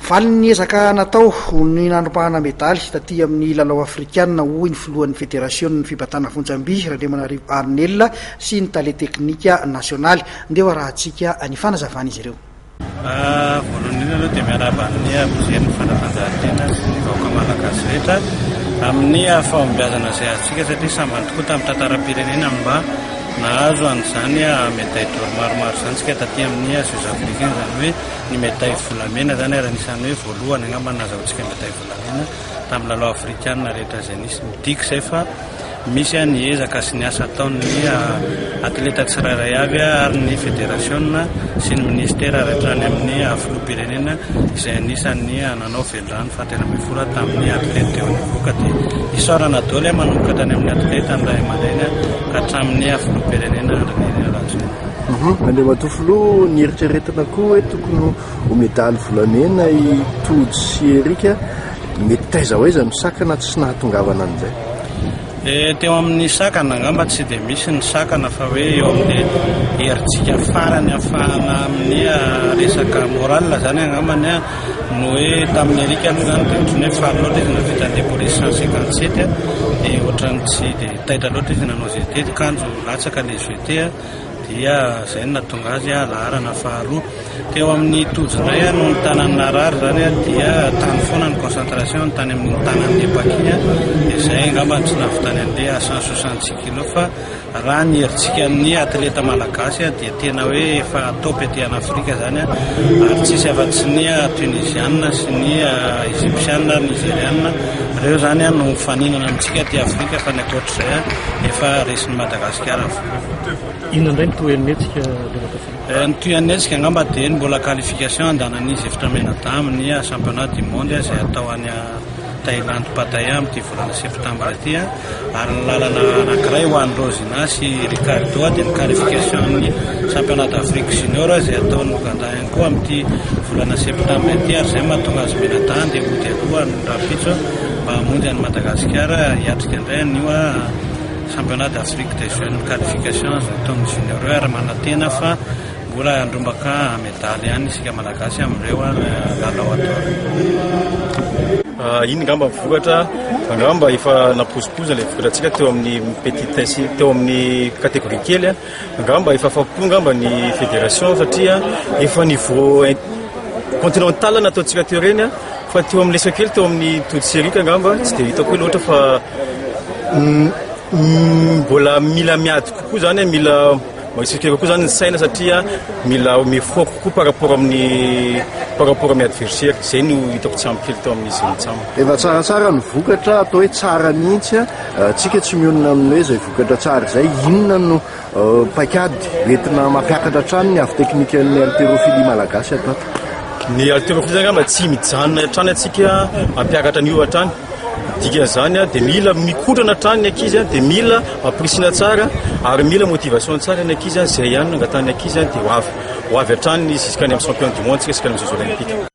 Valy ny ezaka natao ny nandrom-pahana medaly taty amin'ny lalao afrikanina hoy ny filohan'ny fédération ny fibatana vonjamby Randriamanarivo Arnel sy ny tale teknika nasionaly ndeha rahantsika ny fanazavana izy ireo. Voalohany aloha dia miarahaba ny mpijery fanatanjahantena sy ny vahoaka malagasy rehetra amin'ny fahombiazana izay azontsika satria sambany tokoa tamin'ny tantaram-pirenena mba nahazo an'izany médaille d'or maromaro izany tsika taty amin'ny Jeux africains, izany hoe ny médaille volamena zany ary anisan'ny hoe voalohany angamba nahazoantsika médaille volamena tamin'ny lalao afrikanina rehetra izay nisy midika izay fa misy ny ezaka sy ny asa ataon'ny atleta tsirairay avy ary ny fédération sy ny ministère rehetra any amin'ny filoham-pirenena izay anisan'ny nanao velorano fahatena-polo tamin'ny atleta teo anivo ka dia isaorana daholo manomboka tany amin'ny atleta ny ray aman-dreny ka hatramin'ny filoham-pirenena ratsy. Andriamatoa filoha ny eritreretana koa hoe tokony ho medaly volamena i Tody sy Erika, mety taiza hoe iza no sakana tsy nahatongavana an'izay? Teo amin'ny sakana angamba tsy dia misy ny sakana fa hoe eo amin'ny heritsika farany afahana amin'ny resaka moral zany angambany no hoe tamin'ny Erika aloha zany dia ohatrany hoe faly loatra izy navita an-décoller 157 dia ohatrany tsy dia taitra loatra izy nanao GT kanjo latsaka le GT dia izay natonga azy laharana faharoa. Teo amin'ny Todinay no ny tanany narary zany dia tany foana ny concentration tany amin'ny tanany Lepaki izay angamba tsy navitany an'ilay 166 kilo fa raha ny heritsika ny atleta malagasy dia tena hoe efa top ety an'Afrika zany ary tsisy afa-tsy ny tunisianina sy ny egyptianina ary nigérianina reo zany no mifaninana amintsika ty Afrika fa ny ankoatr'izay efa resin'ny Madagasikara. Inona indray ny tohanetsika ny tohanetsika angamba dia ny mbola qualification andanan'izy efitra menadama ny championnat du monde izay atao any Thaïlande Pattaya amin'ity volana septambra ity ary ny lalana anankiray ho an'ny Rosina sy Ricardo dia ny qualification ny championnat d'Afrique junior izay ataon'ny Ouganda ihany koa amin'ity volana septambra ity ary izay mahatonga azy menadama dia mody aloha ny rapitso mba hamonjy any Madagasikara hiatrika indray an'io championnat d'Afrique des jeunes qualification taon'ny junior ary manantena fa mbola andrombaka medaly ihany isika malagasy amin'ireo lalao atao. Iny ngamba mivokatra angamba efa napozipozy ilay vokatratsika teo amin'ny petite teo amin'ny catégorie kely angamba efa afa-po ngamba ny fédération satria efa niveau continental nataontsika teo reny fa teo amin'ny lesa kely teo amin'ny Tody sy Erika ngamba tsy dia hitako hoe loatra fa mbola mila miady kokoa zany mila maisakeko koa zany ny saina satria mila mifoaka kokoa par rapport amin'ny adversaire zay no hitako tsy ampy kely teo amin'izy mitsamo. Efa tsaratsara ny vokatra atao hoe tsara mihitsy tsika tsy mionona amin'ny hoe izay vokatra tsara izay inona no paikady entina mampiakatra hatrany ny avy teknikan'ny haltérophilie malagasy atao? Ny haltérophilie zany ngamba tsy mijanona hatrany atsika mampiakatra ny io hatrany dikan'izany dia mila mikotrana hatrany ny ankizy dia mila mampirisina tsara ary mila motivation tsara ny ankizy izay ihany no angatany ankizy dia ho avy hatrany izy iskany amin'ny champion du monde tsika iskany amin'ny Jeux olympiques.